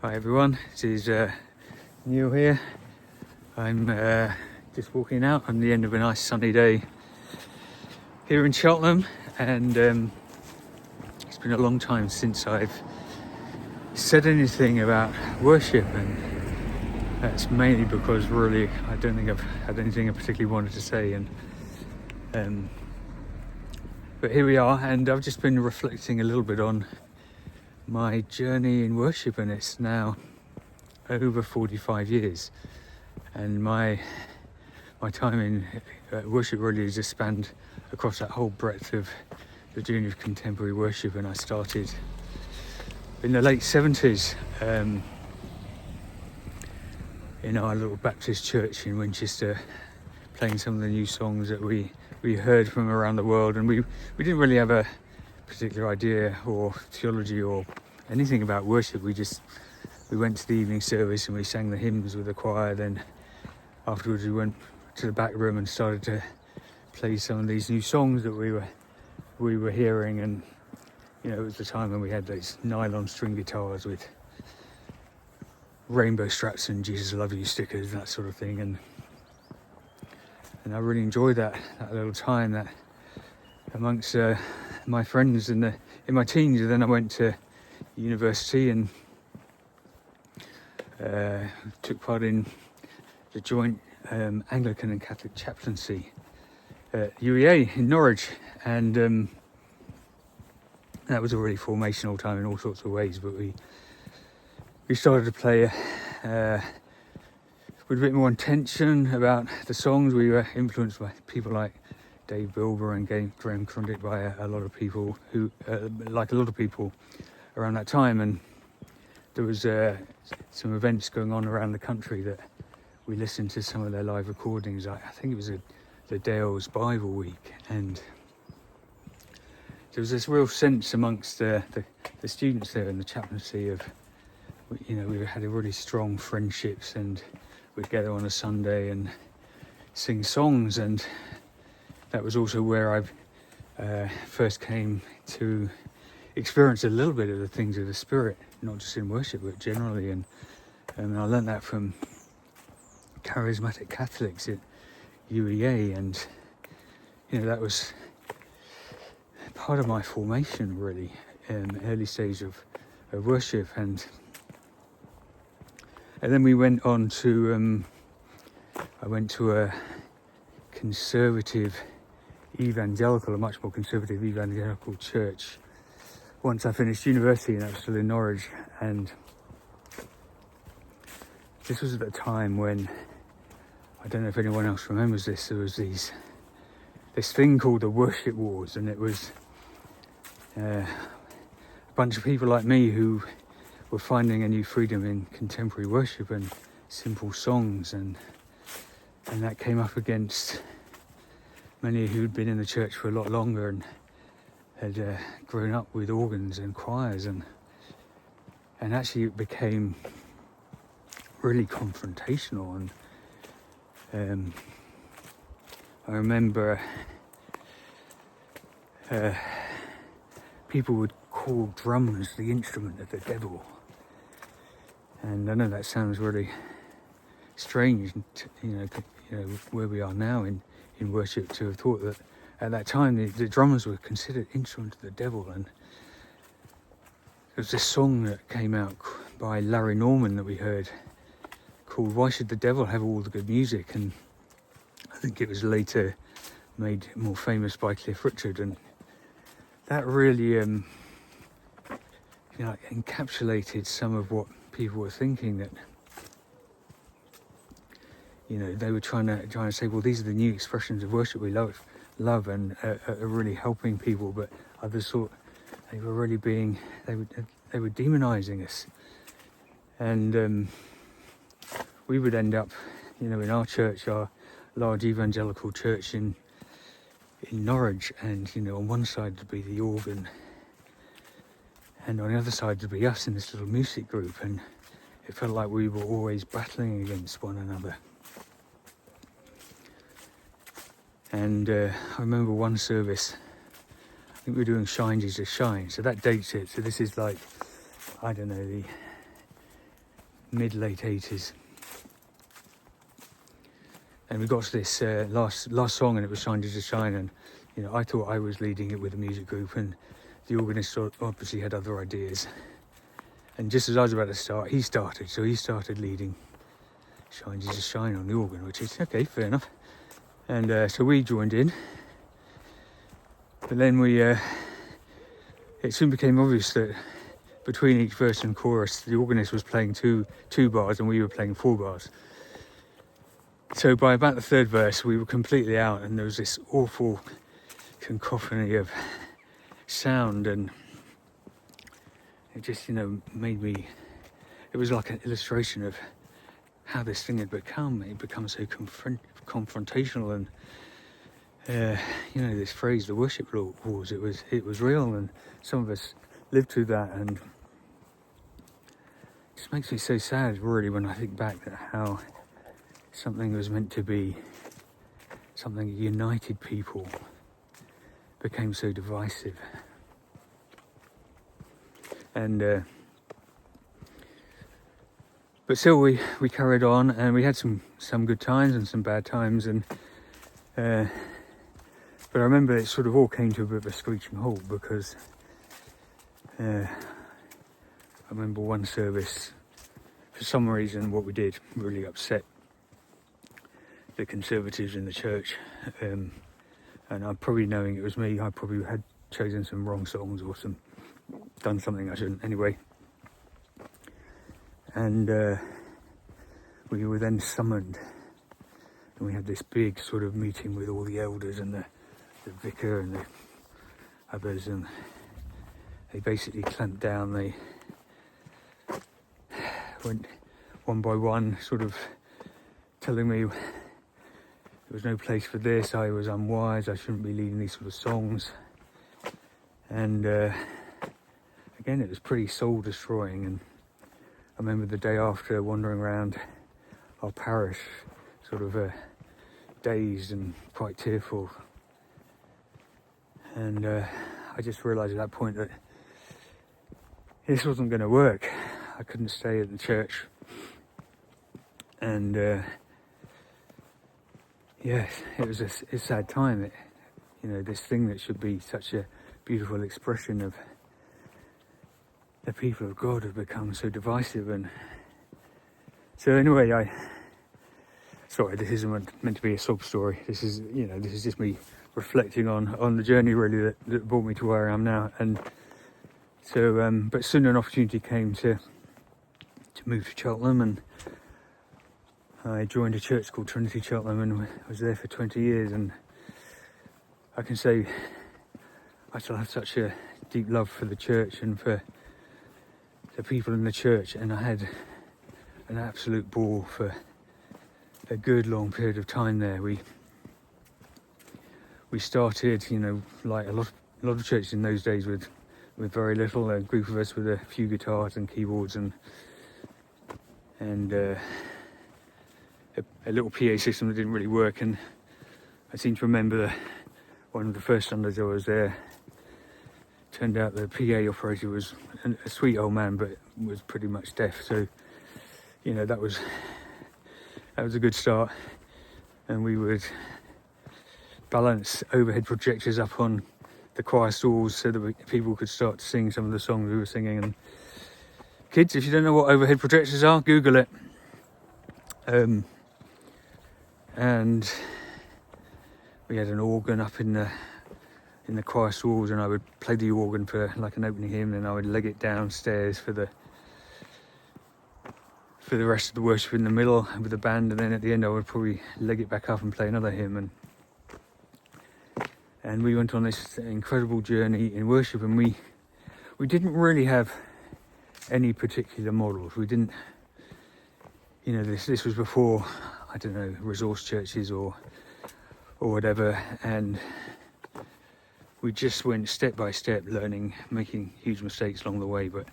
Hi everyone, this is Neil here. I'm just walking out on the end of a nice sunny day here in Cheltenham, and it's been a long time since I've said anything about worship, and that's mainly because really I don't think I've had anything I particularly wanted to say, and but here we are, and I've just been reflecting a little bit on my journey in worship, and it's now over 45 years, and my time in worship really has just spanned across that whole breadth of the journey of contemporary worship. And I started in the late 70s in our little Baptist church in Winchester, playing some of the new songs that we heard from around the world, and we didn't really have a particular idea or theology or anything about worship. We went to the evening service and we sang the hymns with the choir. Then afterwards we went to the back room and started to play some of these new songs that we were hearing. And you know, it was the time when we had those nylon string guitars with rainbow straps and Jesus Love You stickers and that sort of thing, and I really enjoyed that little time that amongst my friends in my teens. And then I went to university and took part in the joint Anglican and Catholic chaplaincy at UEA in Norwich, and that was a really formational time in all sorts of ways. But we started to play with a bit more intention about the songs. We were influenced by people like Dave Bilber and Graham Crundick, by a lot of people who, like a lot of people around that time. And there was some events going on around the country that we listened to some of their live recordings. I think it was the Dales Bible Week, and there was this real sense amongst the students there in the chaplaincy of, you know, we had a really strong friendships, and we'd gather on a Sunday and sing songs. And that was also where I first came to experience a little bit of the things of the Spirit, not just in worship but generally. And I learned that from charismatic Catholics at UEA, and you know, that was part of my formation really in early stage of worship. And then we went on to I went to a much more conservative evangelical church once I finished university, and I was still in Norwich. And this was at the time when, I don't know if anyone else remembers this, there was this thing called the Worship Wars, and it was a bunch of people like me who were finding a new freedom in contemporary worship and simple songs, and that came up against many who'd been in the church for a lot longer and had grown up with organs and choirs, and actually it became really confrontational. And I remember people would call drums the instrument of the devil, and I know that sounds really strange, you know, where we are now in worship, to have thought that at that time the drummers were considered instruments of the devil. And there was this song that came out by Larry Norman that we heard called "Why Should the Devil Have All the Good Music?" And I think it was later made more famous by Cliff Richard, and that really encapsulated some of what people were thinking, that you know, they were trying to say, well, these are the new expressions of worship we love and are really helping people, but others thought they were really they were demonizing us. And we would end up, you know, in our church, our large evangelical church in Norwich, and you know, on one side would be the organ, and on the other side would be us in this little music group, and it felt like we were always battling against one another. And I remember one service, I think we were doing Shine Jesus Shine, so that dates it. So this is like, I don't know, the mid-late 80s. And we got to this last song, and it was Shine Jesus Shine, and I thought I was leading it with a music group, and the organist obviously had other ideas. And just as I was about to start, he started leading Shine Jesus Shine on the organ, which is okay, fair enough. And so we joined in, but then it soon became obvious that between each verse and chorus, the organist was playing two bars and we were playing 4 bars. So by about the 3rd verse, we were completely out, and there was this awful cacophony of sound, and it just, made me. It was like an illustration of how this thing had become. It become so confrontational, and this phrase, the worship wars. It was real, and some of us lived through that, and it just makes me so sad, really, when I think back at how something was meant to be something that united people became so divisive. And but still we carried on, and we had some good times and some bad times, and but I remember it sort of all came to a bit of a screeching halt, because I remember one service, for some reason what we did really upset the Conservatives in the church, and I'm probably, knowing it was me, I probably had chosen some wrong songs or done something I shouldn't anyway. And we were then summoned, and we had this big sort of meeting with all the elders and the vicar and the others, and they basically clamped down. They went one by one, sort of telling me there was no place for this, I was unwise, I shouldn't be leading these sort of songs. And again, it was pretty soul destroying. And I remember the day after, wandering around our parish, sort of dazed and quite tearful. And I just realised at that point that this wasn't going to work. I couldn't stay at the church. And yes, it was a sad time. This thing that should be such a beautiful expression of the people of God have become so divisive. And so anyway, sorry, this isn't meant to be a sob story. This is just me reflecting on the journey, really, that brought me to where I am now. And so, but soon an opportunity came to move to Cheltenham, and I joined a church called Trinity Cheltenham, and I was there for 20 years. And I can say I still have such a deep love for the church and for the people in the church, and I had an absolute ball for a good long period of time there. We started, like a lot of churches in those days, with very little, a group of us with a few guitars and keyboards and a little PA system that didn't really work. And I seem to remember one of the first Sundays I was there, turned out the PA operator was a sweet old man, but was pretty much deaf. So, that was a good start. And we would balance overhead projectors up on the choir stalls so that people could start to sing some of the songs we were singing. And kids, if you don't know what overhead projectors are, Google it. And we had an organ up in the choir stalls, and I would play the organ for like an opening hymn, and I would leg it downstairs for the rest of the worship in the middle with the band, and then at the end I would probably leg it back up and play another hymn. And we went on this incredible journey in worship, and we didn't really have any particular models. We didn't, this was before, I don't know, resource churches or whatever, and we just went step by step, learning, making huge mistakes along the way, but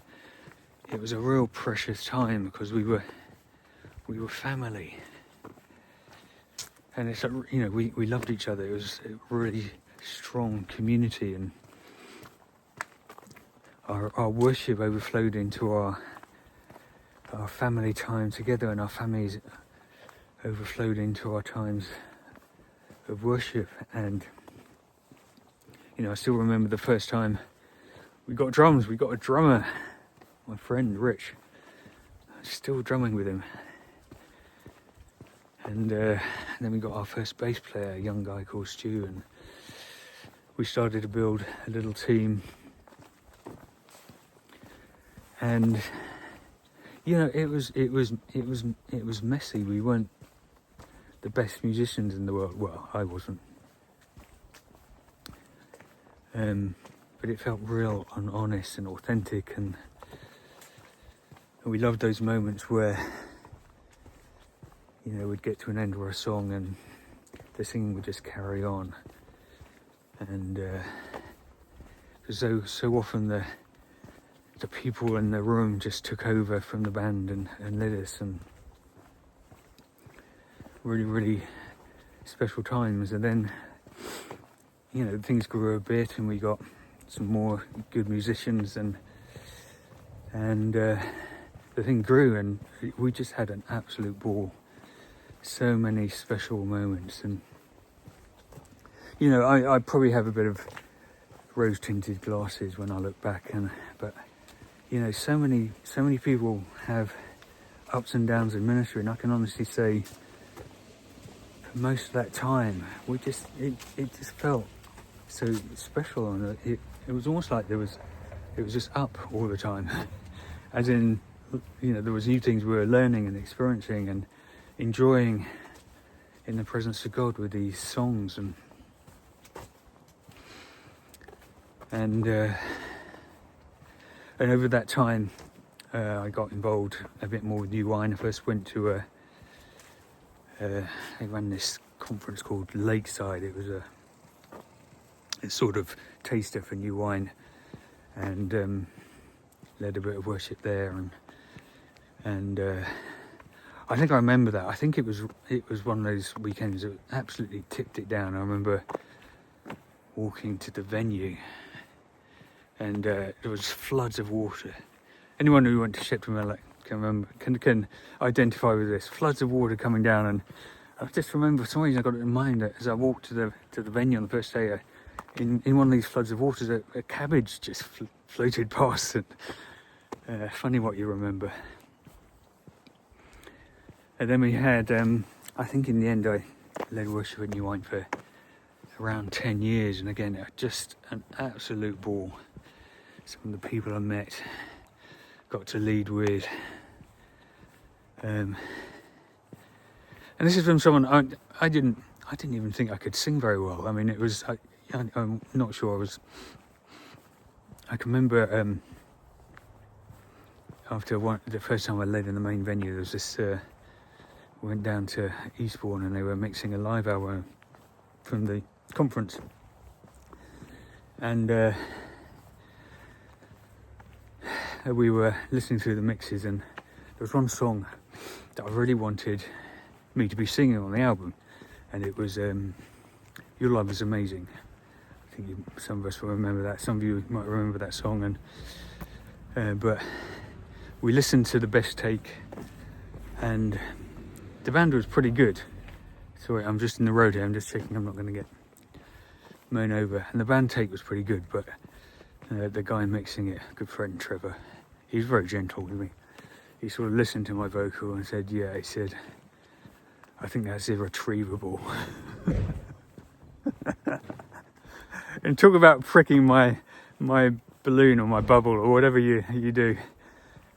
it was a real precious time because we were family, and it's like, we loved each other. It was a really strong community, and our worship overflowed into our our family time together, and our families overflowed into our times of worship. And I still remember the first time we got drums. We got a drummer, my friend Rich. Still drumming with him. And then we got our first bass player, a young guy called Stu, and we started to build a little team. And it was messy. We weren't the best musicians in the world. Well, I wasn't. But it felt real and honest and authentic, and we loved those moments where we'd get to an end of a song and the singing would just carry on. And so often the people in the room just took over from the band and led us, and really, really special times. And then things grew a bit, and we got some more good musicians, and the thing grew, and we just had an absolute ball. So many special moments, and I probably have a bit of rose-tinted glasses when I look back, but so many people have ups and downs in ministry, and I can honestly say for most of that time it just felt so special, and it was almost like it was just up all the time. As in, there was new things we were learning and experiencing and enjoying in the presence of God with these songs, and over that time I got involved a bit more with New Wine. I first went to they ran this conference called Lakeside. It was a sort of taster for New Wine, and led a bit of worship there, and I think I remember that. I think it was one of those weekends that absolutely tipped it down. I remember walking to the venue, and there was floods of water. Anyone who went to Shepton Mallet can identify with this. Floods of water coming down, and I just remember, for some reason I got it in mind that as I walked to the venue on the first day, in one of these floods of water, a cabbage just floated past, and funny what you remember. And then we had, I think in the end I led worship at New Wine for around 10 years, and again, just an absolute ball. Some of the people I met, got to lead with. And this is from someone I didn't even think I could sing very well. I mean, I'm not sure I can remember after the first time I led in the main venue, there was this, went down to Eastbourne, and they were mixing a live album from the conference, and we were listening through the mixes, and there was one song that I really wanted me to be singing on the album, and it was Your Love Is Amazing. I think some of us will remember that, some of you might remember that song, and but we listened to the best take, and the band was pretty good. Sorry, I'm just in the road here, I'm just checking I'm not going to get mown over. And the band take was pretty good, but the guy mixing it, good friend Trevor, he was very gentle with me. He sort of listened to my vocal and said, he said, I think that's irretrievable. And talk about pricking my balloon or my bubble or whatever you do.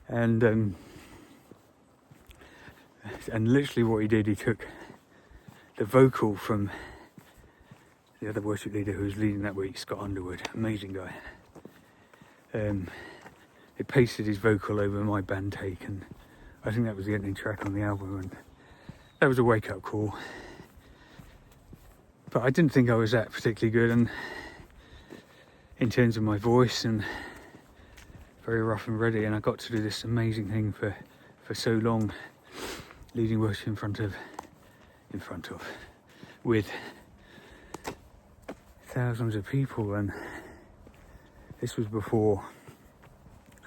And literally what he did, he took the vocal from the other worship leader who was leading that week, Scott Underwood, amazing guy. He pasted his vocal over my band take, and I think that was the ending track on the album, and that was a wake-up call. But I didn't think I was that particularly good, and in terms of my voice, and very rough and ready, and I got to do this amazing thing for so long, leading worship in front of with thousands of people. And this was before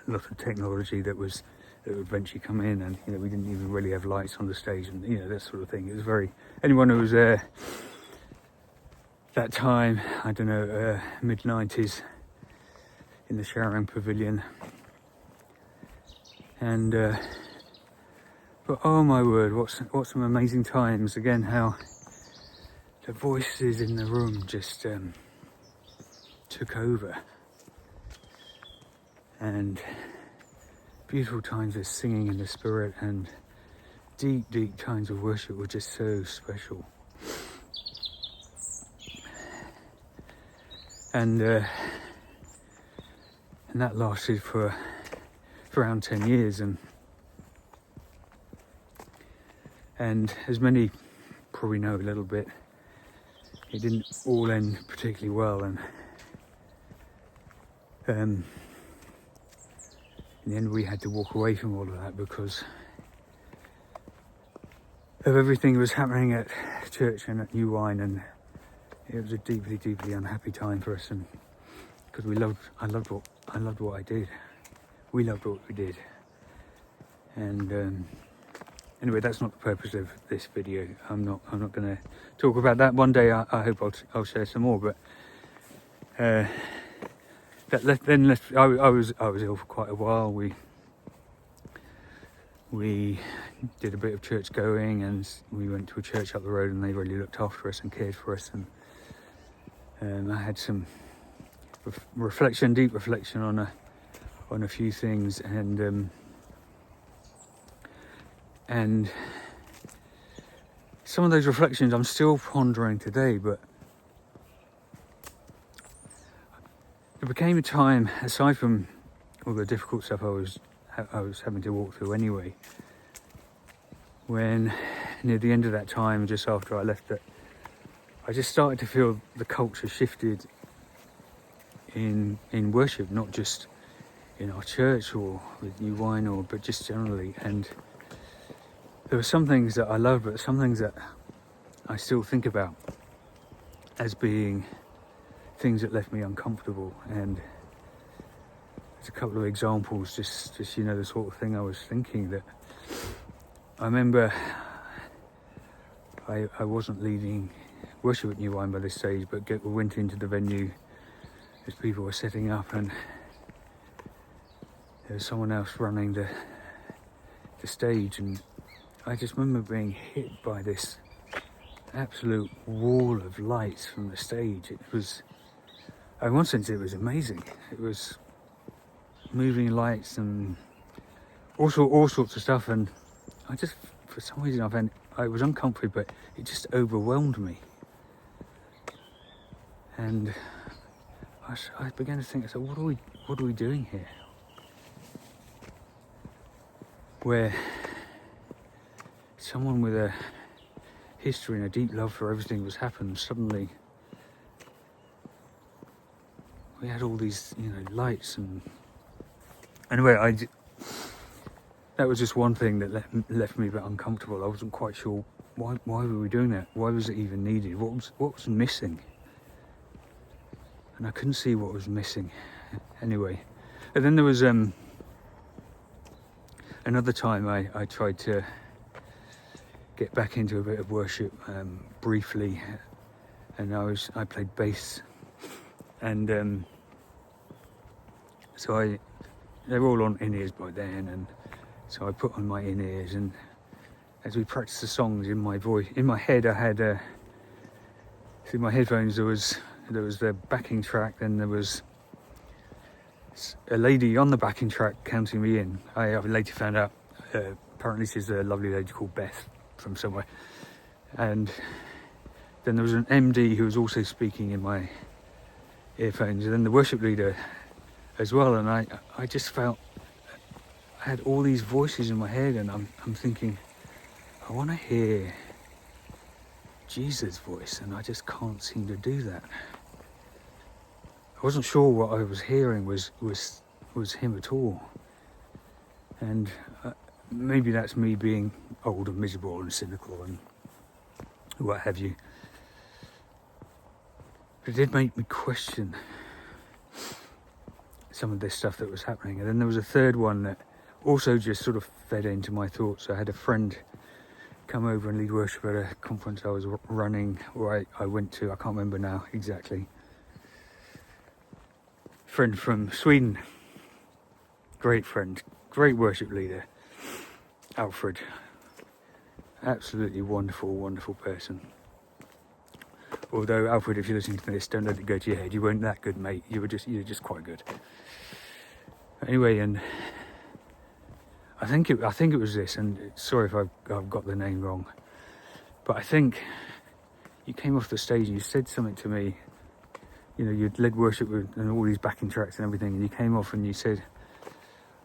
a lot of technology that was that would eventually come in, and we didn't even really have lights on the stage, and that sort of thing. It was very, anyone who was there that time, I don't know, mid-90s, in the Sharon Pavilion, and but oh my word, what some amazing times. Again, how the voices in the room just took over, and beautiful times of singing in the spirit, and deep times of worship were just so special. And that lasted for around 10 years, and as many probably know a little bit, it didn't all end particularly well, and in the end we had to walk away from all of that because of everything that was happening at church and at New Wine, and it was a deeply unhappy time for us, and because I loved what I did. We loved what we did, and anyway, that's not the purpose of this video. I'm not going to talk about that. One day I hope I'll share some more, but I was ill for quite a while. We did a bit of church going, and we went to a church up the road, and they really looked after us and cared for us, and I had some deep reflection on a few things, and some of those reflections I'm still pondering today, but it became a time, aside from all the difficult stuff I was having to walk through anyway, when near the end of that time, just after I left it, I just started to feel the culture shifted in worship, not just in our church or with New Wine, but just generally. And there were some things that I loved, but some things that I still think about as being things that left me uncomfortable. And there's a couple of examples, just the sort of thing I was thinking. That I remember I wasn't leading worship at New Wine by this stage, but we went into the venue as people were setting up, and there was someone else running the stage, and I just remember being hit by this absolute wall of lights from the stage. It was, in one sense, it was amazing. It was moving lights and all sorts of stuff, and I just, for some reason, I was uncomfortable, but it just overwhelmed me. And I began to think, I said, what are we doing here? Where someone with a history and a deep love for everything that was happened, suddenly we had all these, lights, and anyway, that was just one thing that left me a bit uncomfortable. I wasn't quite sure why were we doing that? Why was it even needed? What was missing? And I couldn't see what was missing. Anyway, and then there was another time I tried to get back into a bit of worship briefly, and I played bass, and so they were all on in-ears by then, and so I put on my in-ears, and as we practiced the songs in my head, I had through my headphones there was the backing track, then there was a lady on the backing track counting me in. I later found out apparently she's a lovely lady called Beth from somewhere, and then there was an MD who was also speaking in my earphones, and then the worship leader as well, and I just felt I had all these voices in my head, and I'm thinking, I want to hear Jesus' voice, and I just can't seem to do that. I wasn't sure what I was hearing was him at all, and maybe that's me being old and miserable and cynical and what have you. But it did make me question some of this stuff that was happening. And then there was a third one that also just sort of fed into my thoughts. I had a friend come over and lead worship at a conference I was running, or I went to, I can't remember now exactly. Friend from Sweden, great friend, great worship leader, Alfred. Absolutely wonderful, wonderful person. Although, Alfred, if you're listening to this, don't let it go to your head. You weren't that good, mate. You're just quite good. Anyway, and I think it was this, and sorry if I've got the name wrong, but I think you came off the stage and you said something to me. You know, you'd led worship with and all these backing tracks and everything, and you came off and you said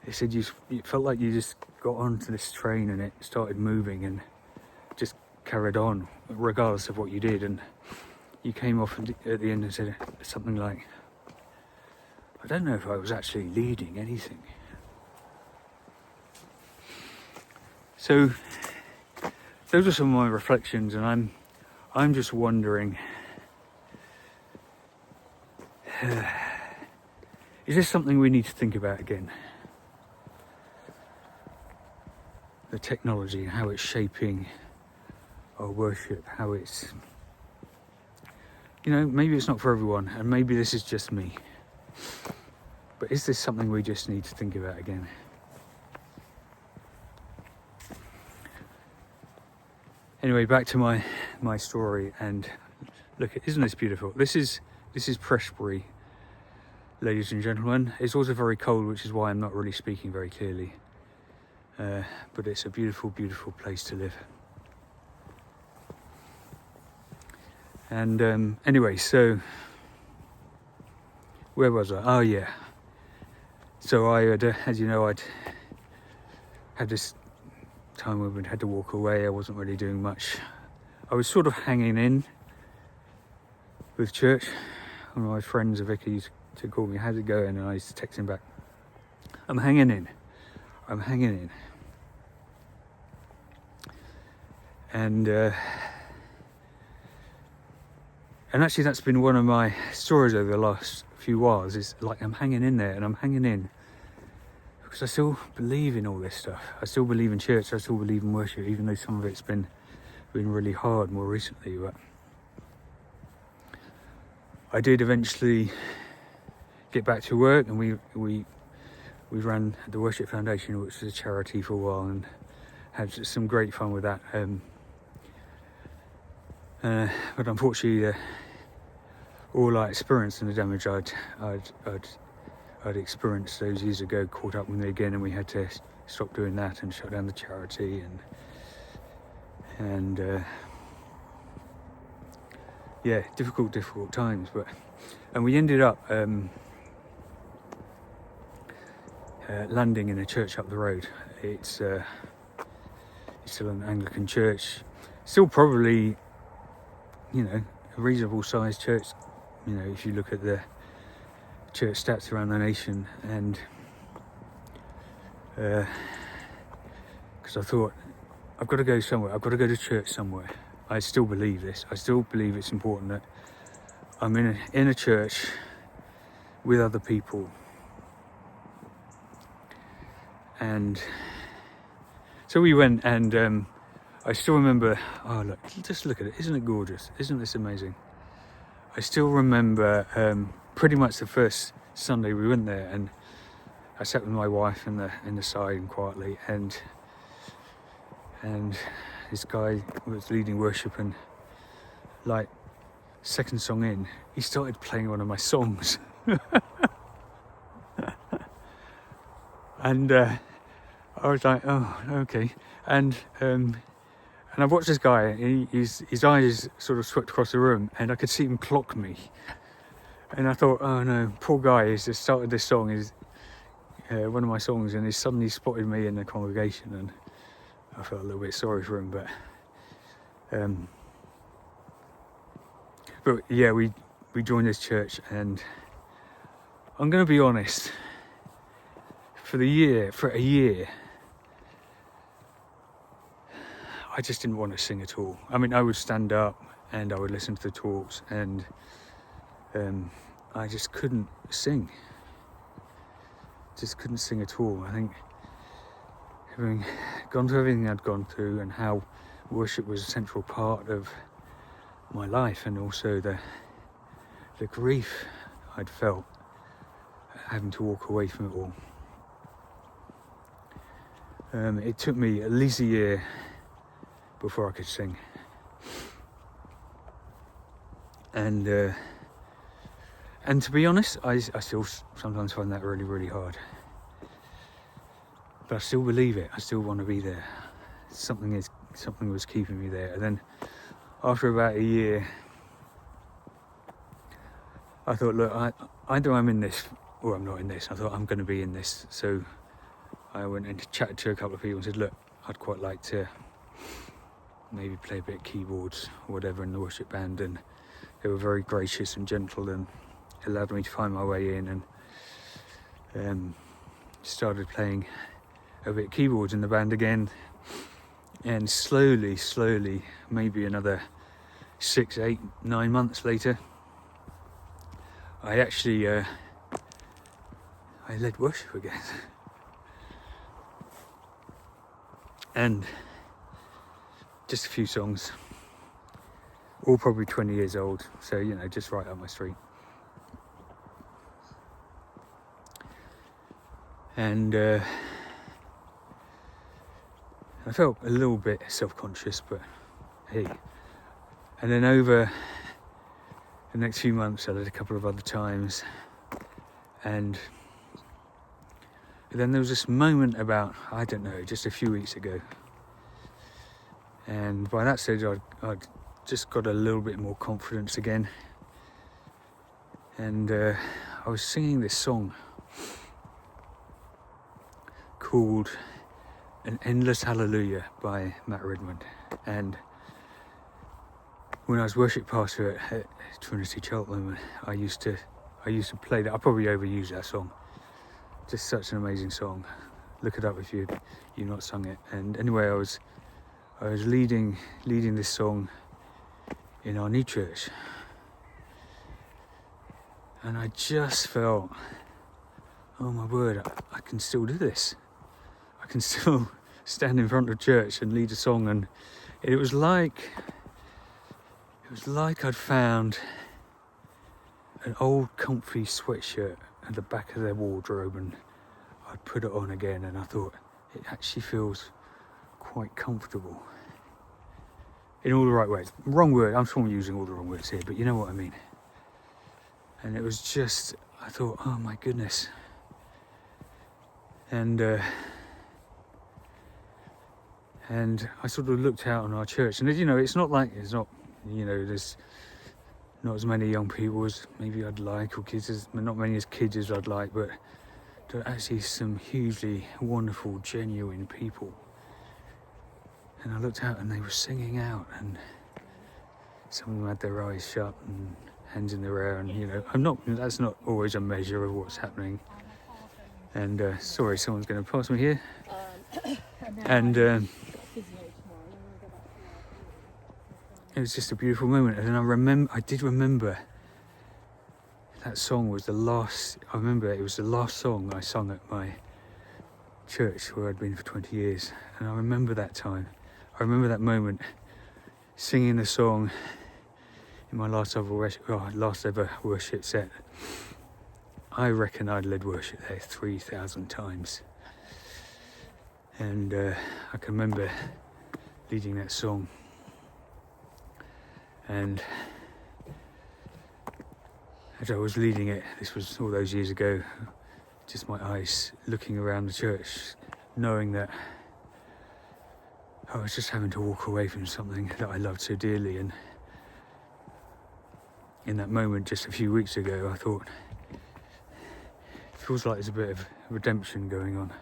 you felt like you just got onto this train and it started moving and just carried on regardless of what you did. And you came off at the end and said something like, I don't know if I was actually leading anything. So those are some of my reflections, and I'm just wondering, is this something we need to think about again? The technology and how it's shaping our worship, how it's, you know, maybe it's not for everyone, and maybe this is just me, but is this something we just need to think about again? Anyway, back to my story, and look, isn't this beautiful? This is Prestbury, ladies and gentlemen. It's also very cold, which is why I'm not really speaking very clearly. But it's a beautiful, beautiful place to live. And anyway, so where was I? Oh yeah. So I had, as you know, I'd had this time when we'd had to walk away. I wasn't really doing much. I was sort of hanging in with church. One of my friends, Vicky, to call me, how's it going? And I was texting back, I'm hanging in. And actually that's been one of my stories over the last few whiles, is like I'm hanging in there, and I'm hanging in because I still believe in all this stuff. I still believe in church, I still believe in worship, even though some of it's been really hard more recently. But I did eventually get back to work, and we ran the Worship Foundation, which is a charity, for a while, and had some great fun with that. But unfortunately, all I experienced and the damage I'd experienced those years ago caught up with me again, and we had to stop doing that and shut down the charity, and yeah, difficult times. And we ended up landing in a church up the road. It's still an Anglican church, still probably, you know, a reasonable sized church, you know, if you look at the church stats around the nation. And because I thought, I've got to go somewhere, I've got to go to church somewhere. I still believe this. I still believe it's important that I'm in a church with other people. And so we went, and I still remember, oh look, just look at it, isn't it gorgeous? Isn't this amazing? I still remember pretty much the first Sunday we went there, and I sat with my wife in the side and quietly, and this guy was leading worship, and like second song in, he started playing one of my songs. And I was like, oh, okay. And I've watched this guy, and his eyes sort of swept across the room, and I could see him clock me. And I thought, oh no, poor guy, he's just started this song, is one of my songs, and he suddenly spotted me in the congregation, and I felt a little bit sorry for him. But yeah, we joined this church, and I'm going to be honest, for a year, I just didn't want to sing at all. I mean, I would stand up and I would listen to the talks, and I just couldn't sing. Just couldn't sing at all. I think having gone through everything I'd gone through, and how worship was a central part of my life, and also the grief I'd felt having to walk away from it all. It took me at least a year before I could sing, and to be honest, I still sometimes find that really, really hard. But I still believe it. I still want to be there. Something was keeping me there. And then after about a year, I thought, look, either I'm in this or I'm not in this. I thought, I'm going to be in this. So I went and chatted to a couple of people and said, look, I'd quite like to maybe play a bit of keyboards or whatever in the worship band. And they were very gracious and gentle and allowed me to find my way in, and started playing a bit of keyboards in the band again. And slowly, maybe another 6, 8, 9 months later, I actually I led worship again. And just a few songs, all probably 20 years old, so just right up my street. And I felt a little bit self-conscious, but hey. And then over the next few months I did a couple of other times, and then there was this moment about, I don't know, just a few weeks ago, and by that stage I'd just got a little bit more confidence again, and I was singing this song called An Endless Hallelujah by Matt Redman. And when I was worship pastor at Trinity Cheltenham, I used to play that. I probably overused that song. Just such an amazing song. Look it up if you've not sung it. And anyway, I was leading this song in our new church, and I just felt, oh my word, I can still do this. I can still stand in front of church and lead a song. And it was like I'd found an old comfy sweatshirt at the back of their wardrobe, and I'd put it on again, and I thought, it actually feels quite comfortable. In all the right ways. Wrong word, I'm sure I'm using all the wrong words here, but you know what I mean. And it was just, I thought, oh my goodness. And I sort of looked out on our church, and there's not as many young people as maybe I'd like, or kids, not many kids as I'd like, but there are actually some hugely wonderful, genuine people. And I looked out and they were singing out, and some of them had their eyes shut and hands in their air, and that's not always a measure of what's happening. And sorry, someone's going to pass me here. And it was just a beautiful moment. And then I did remember that song was the last song I sung at my church where I'd been for 20 years. And I remember that time. I remember that moment, singing the song in my last ever worship set. I reckon I'd led worship there 3,000 times. And I can remember leading that song. And as I was leading it, this was all those years ago, just my eyes looking around the church, knowing that I was just having to walk away from something that I loved so dearly. And in that moment, just a few weeks ago, I thought, it feels like there's a bit of redemption going on.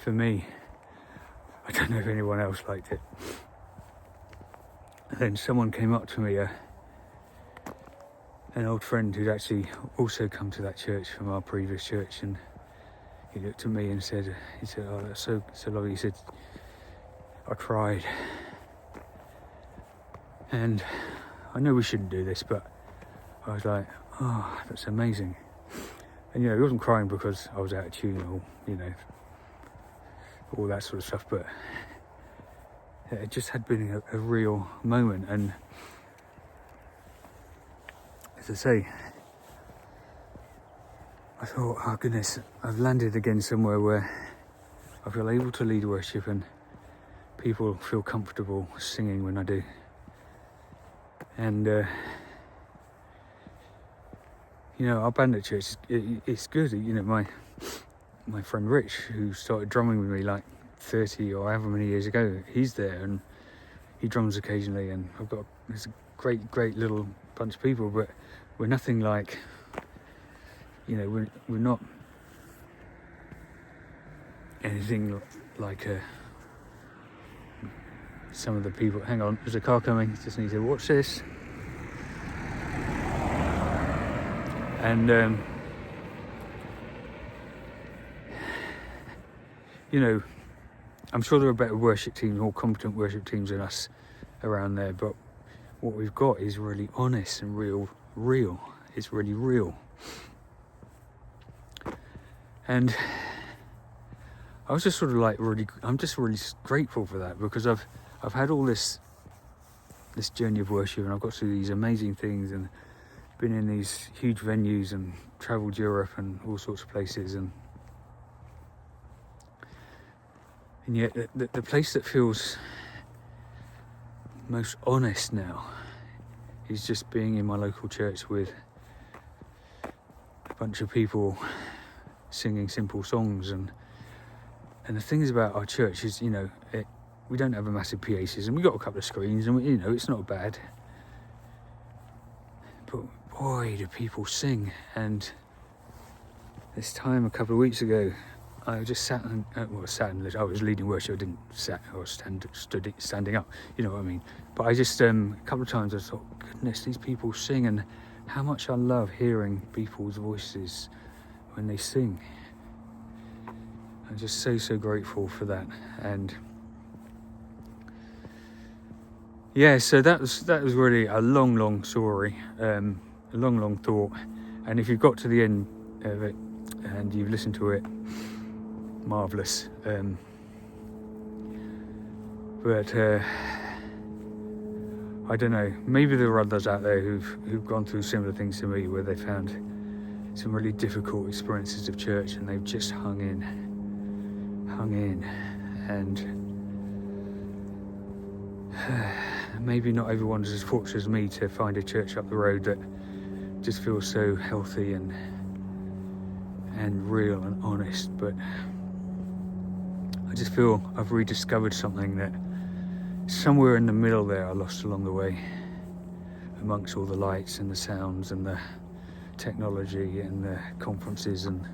For me, I don't know if anyone else liked it. And then someone came up to me, an old friend who'd actually also come to that church from our previous church, and he looked at me and said, oh, that's so lovely. He said, I cried. And I know we shouldn't do this, but I was like, oh, that's amazing. And he wasn't crying because I was out of tune or, all that sort of stuff, but it just had been a real moment. And as I say, I thought, oh goodness, I've landed again somewhere where I feel able to lead worship and people feel comfortable singing when I do. And our band at church, it's good. My friend Rich, who started drumming with me like 30 or however many years ago, he's there and he drums occasionally, and it's a great little bunch of people, but we're nothing like, we're not anything like some of the people. Hang on, there's a car coming, just need to watch this. And I'm sure there are better worship teams, more competent worship teams than us around there, but what we've got is really honest and real. It's really real. And I was just sort of like I'm just really grateful for that, because I've had all this journey of worship, and I've got to do these amazing things and been in these huge venues and travelled Europe and all sorts of places, and yet the place that feels most honest now is just being in my local church with a bunch of people singing simple songs. And the thing is about our church is, we don't have a massive PA system. We've got a couple of screens, and it's not bad. But boy, do people sing. And this time a couple of weeks ago, I just sat and I was leading worship. I didn't sat or standing up. You know what I mean? But I just a couple of times I thought, goodness, these people sing, and how much I love hearing people's voices when they sing. I'm just so grateful for that. And yeah, so that was really a long story, a long thought. And if you've got to the end of it and you've listened to it, marvellous. But I don't know, maybe there are others out there who've gone through similar things to me, where they found some really difficult experiences of church and they've just hung in, and maybe not everyone's as fortunate as me to find a church up the road that just feels so healthy and real and honest, but I just feel I've rediscovered something that somewhere in the middle there I lost along the way, amongst all the lights and the sounds and the technology and the conferences, and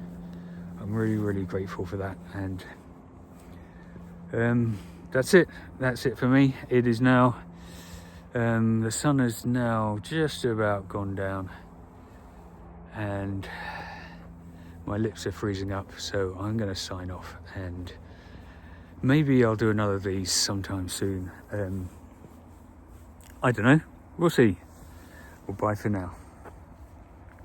I'm really grateful for that. And that's it for me. It is now the sun has now just about gone down and my lips are freezing up, so I'm going to sign off, and maybe I'll do another of these sometime soon. I don't know, we'll see. Well, bye for now.